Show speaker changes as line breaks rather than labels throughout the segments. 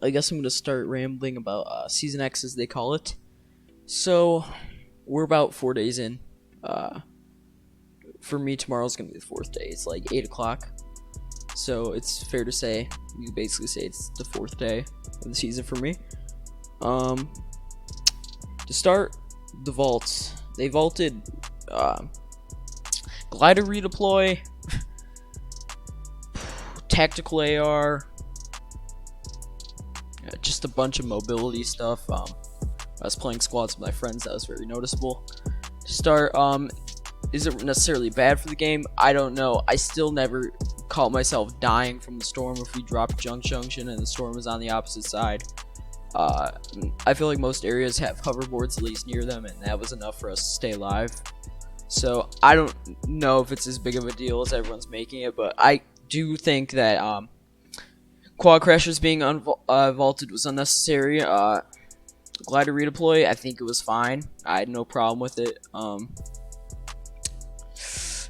I guess I'm gonna start rambling about Season X, as they call it. So we're about 4 days in. Uh, for me, tomorrow's gonna be the fourth day. It's like 8 o'clock, so it's fair to say you can basically say it's the fourth day of the season for me. Um, to start the vaults, they vaulted glider redeploy, tactical AR, just a bunch of mobility stuff. I was playing squads with my friends. That was very noticeable. To start, is it necessarily bad for the game? I don't know. I still never caught myself dying from the storm if we dropped junction and the storm was on the opposite side. I feel like most areas have hoverboards at least near them, and that was enough for us to stay alive. So I don't know if it's as big of a deal as everyone's making it, but I do think that quad crashers being vaulted was unnecessary. Glider redeploy, I think it was fine. I had no problem with it.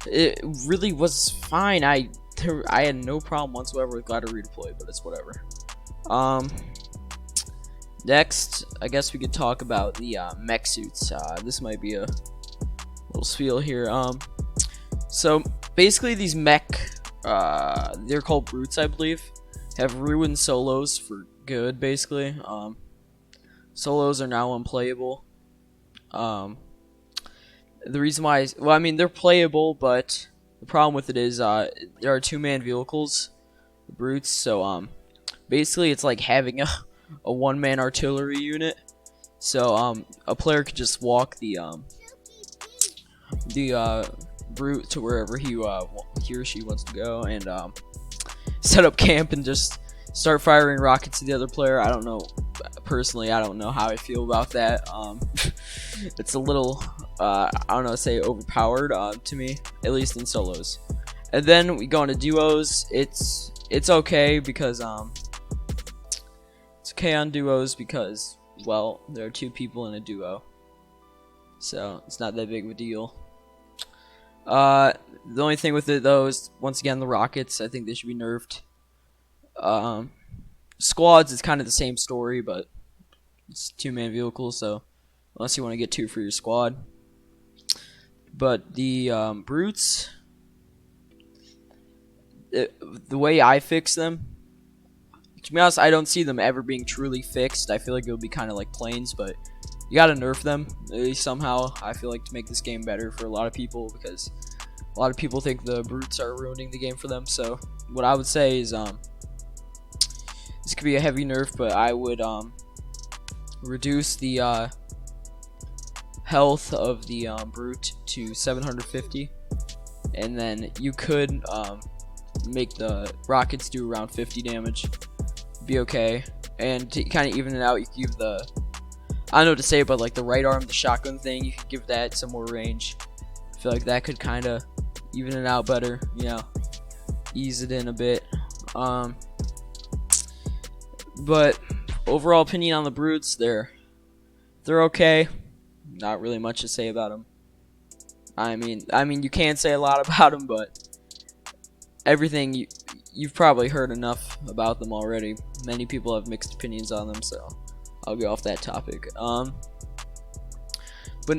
It really was fine. I had no problem whatsoever with glider redeploy, but it's whatever. Next, I guess we could talk about the mech suits. This might be a little spiel here. So basically these mech, they're called brutes, I believe, have ruined solos for good. Basically, solos are now unplayable. The reason why, well, I mean, they're playable, but the problem with it is there are two-man vehicles, the brutes. So basically it's like having a one-man artillery unit. So a player could just walk the brute to wherever he or she wants to go, and set up camp and just start firing rockets to the other player. I don't know, personally, I don't know how I feel about that. It's a little I don't know, say overpowered to me, at least in solos. And then we go into duos. It's okay because it's okay on duos because, well, there are two people in a duo, so it's not that big of a deal. The only thing with it though is, once again, the rockets. I think they should be nerfed. Squads is kind of the same story, but it's two-man vehicles, so unless you want to get two for your squad. But the brutes, the way I fix them, to be honest, I don't see them ever being truly fixed. I feel like it would be kind of like planes, but you gotta nerf them at least somehow. I feel like, to make this game better for a lot of people, because a lot of people think the brutes are ruining the game for them. So what I would say is this could be a heavy nerf, but I would reduce the health of the brute to 750, and then you could make the rockets do around 50 damage. Be okay. And to kind of even it out, you could give the, I don't know what to say, but like the right arm, the shotgun thing, you could give that some more range. I feel like that could kind of even it out better, you know, ease it in a bit. But overall opinion on the brutes, they're okay. Not really much to say about them. I mean, you can't say a lot about them, but everything you've probably heard enough about them already. Many people have mixed opinions on them, so I'll go off that topic. But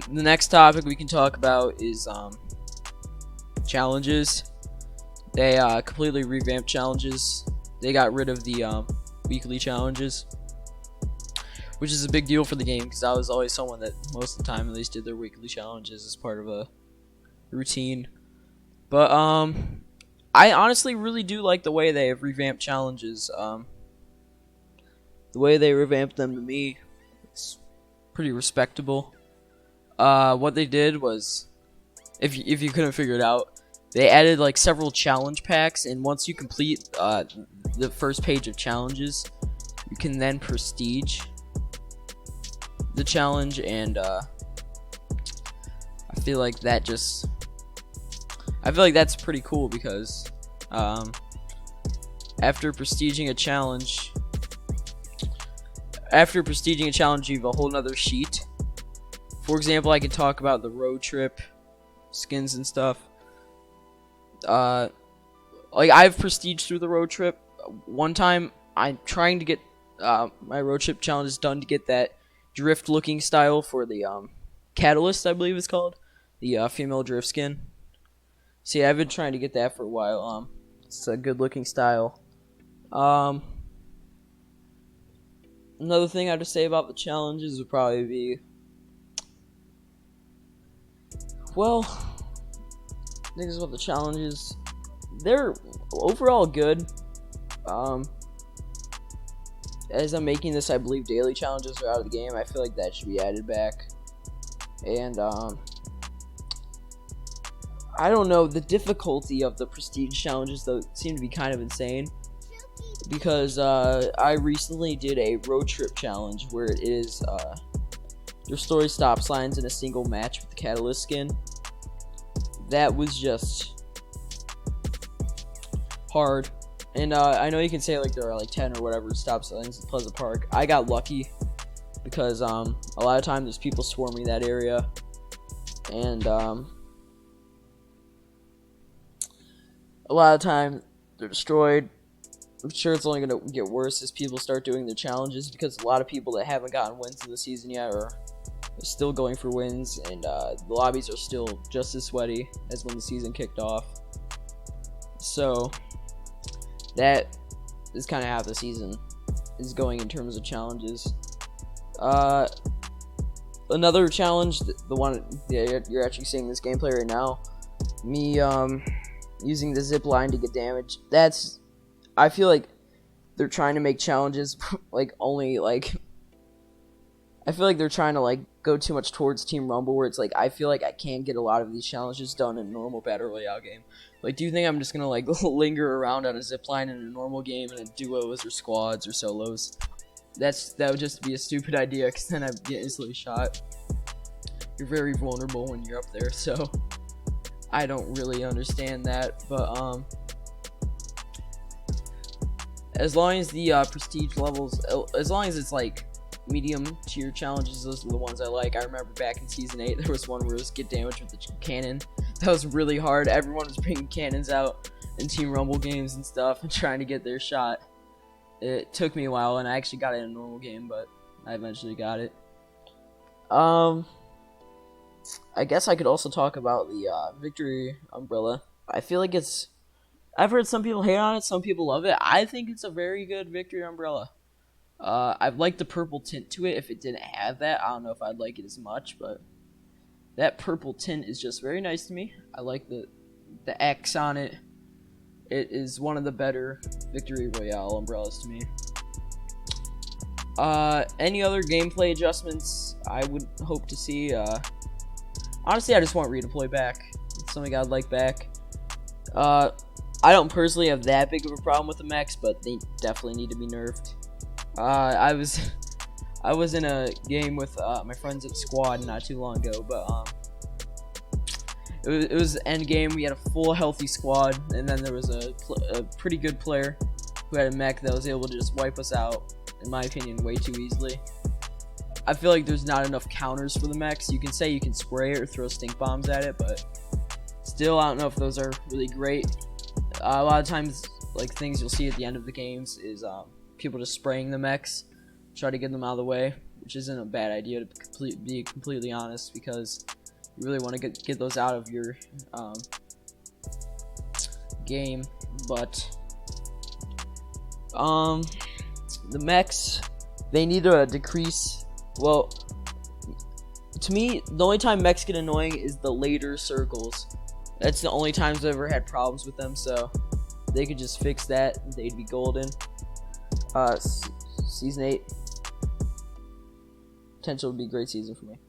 the next topic we can talk about is challenges. They completely revamped challenges. They got rid of the weekly challenges, which is a big deal for the game, because I was always someone that most of the time at least did their weekly challenges as part of a routine. But I honestly really do like the way they have revamped challenges. The way they revamped them, to me, it's pretty respectable. What they did was, if you couldn't figure it out, they added like several challenge packs, and once you complete the first page of challenges, you can then prestige the challenge. And I feel like that's pretty cool, because after prestiging a challenge, you have a whole nother sheet. For example, I could talk about the road trip skins and stuff. Like, I've prestiged through the road trip. One time, I'm trying to get my road trip challenge is done to get that drift looking style for the catalyst, I believe it's called, the female drift skin. See, I've been trying to get that for a while. It's a good looking style. Another thing I have to say about the challenges would probably be, well, things about the challenges, they're overall good. As I'm making this, I believe daily challenges are out of the game. I feel like that should be added back. And I don't know, the difficulty of the prestige challenges though seem to be kind of insane, because I recently did a road trip challenge where it is restore stop signs in a single match with the catalyst skin. That was just hard. And I know you can say like there are like 10 or whatever stop signs in Pleasant Park. I got lucky because a lot of times there's people swarming that area, and a lot of time they're destroyed. I'm sure it's only going to get worse as people start doing their challenges, because a lot of people that haven't gotten wins in the season yet are still going for wins, and the lobbies are still just as sweaty as when the season kicked off. So that is kind of how the season is going in terms of challenges. Another challenge, the one you're actually seeing this gameplay right now, me using the zip line to get damage. That's, I feel like they're trying to make challenges like only like, I feel like they're trying to like go too much towards Team Rumble, where it's like I feel like I can't get a lot of these challenges done in a normal battle royale game. Like, do you think I'm just gonna like linger around on a zipline in a normal game and in duos or squads or solos? That would just be a stupid idea, because then I'd get instantly shot. You're very vulnerable when you're up there, so I don't really understand that. But as long as the prestige levels, as long as it's like medium tier challenges, those are the ones I like. I remember back in season 8 there was one where it was get damage with the cannon. That was really hard. Everyone was bringing cannons out in Team Rumble games and stuff and trying to get their shot. It took me a while, and I actually got it in a normal game, but I eventually got it. I guess I could also talk about the victory umbrella. I feel like it's, I've heard some people hate on it, some people love it. I think it's a very good victory umbrella. I've liked the purple tint to it. If it didn't have that, I don't know if I'd like it as much, but that purple tint is just very nice to me. I like the X on it. It is one of the better victory royale umbrellas to me. Any other gameplay adjustments I would hope to see? Honestly, I just want redeploy back. It's something I'd like back. I don't personally have that big of a problem with the mechs, but they definitely need to be nerfed. I was in a game with my friends at Squad not too long ago, but it was end game. We had a full healthy squad, and then there was a pretty good player who had a mech that was able to just wipe us out, in my opinion, way too easily. I feel like there's not enough counters for the mechs. You can say you can spray it or throw stink bombs at it, but still, I don't know if those are really great. A lot of times, like, things you'll see at the end of the games is people just spraying the mechs, try to get them out of the way, which isn't a bad idea, to be completely honest, because you really want to get those out of your game. But the mechs, they need to decrease. Well, to me, the only time mechs get annoying is the later circles. That's the only times I've ever had problems with them, so they could just fix that, they'd be golden. Season 8 potential would be a great season for me.